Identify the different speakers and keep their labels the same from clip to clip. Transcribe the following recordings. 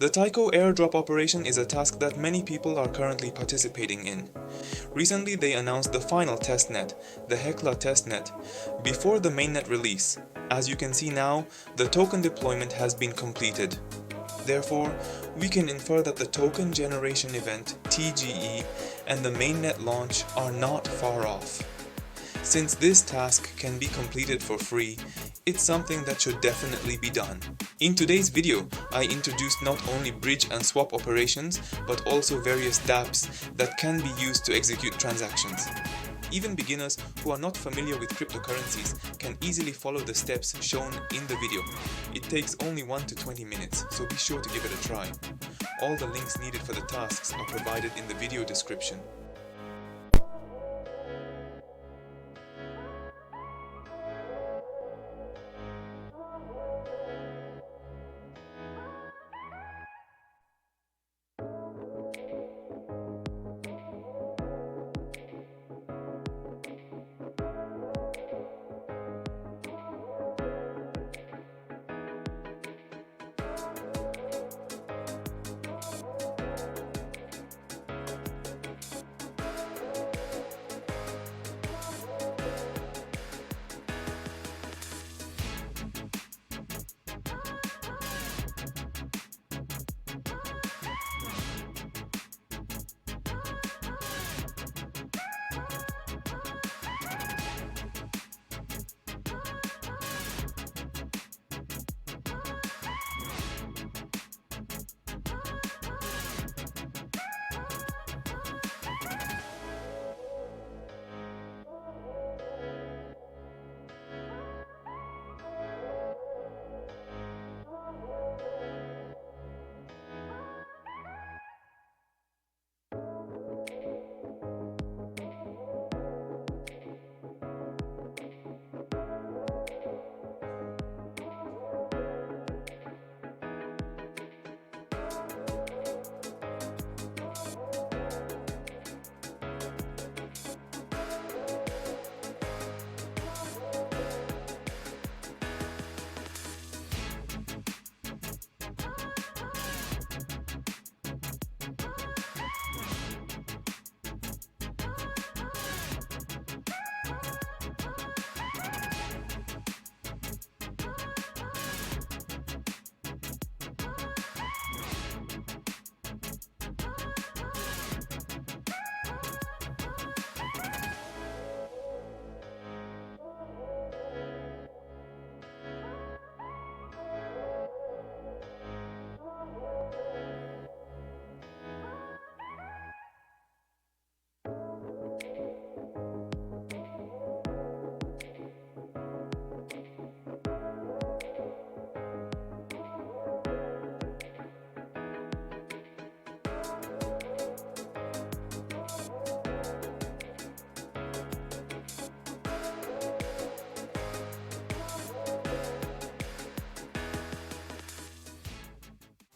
Speaker 1: The Taiko Airdrop operation is a task that many people are currently participating in. Recently they announced the final testnet, the Hecla testnet, before the mainnet release. As you can see now, the token deployment has been completed. Therefore, we can infer that the token generation event, TGE, and the mainnet launch are not far off. Since this task can be completed for free, it's something that should definitely be done. In today's video, I introduced not only bridge and swap operations, but also various dApps that can be used to execute transactions. Even beginners who are not familiar with cryptocurrencies can easily follow the steps shown in the video. It takes only 1 to 20 minutes, so be sure to give it a try. All the links needed for the tasks are provided in the video description.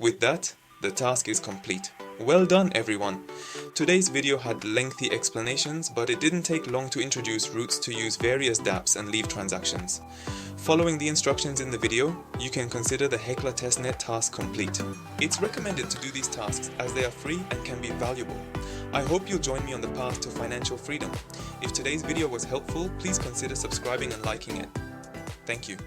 Speaker 1: With that, the task is complete. Well done everyone! Today's video had lengthy explanations, but it didn't take long to introduce routes to use various dApps and leave transactions. Following the instructions in the video, you can consider the Hecla testnet task complete. It's recommended to do these tasks as they are free and can be valuable. I hope you'll join me on the path to financial freedom. If today's video was helpful, please consider subscribing and liking it. Thank you.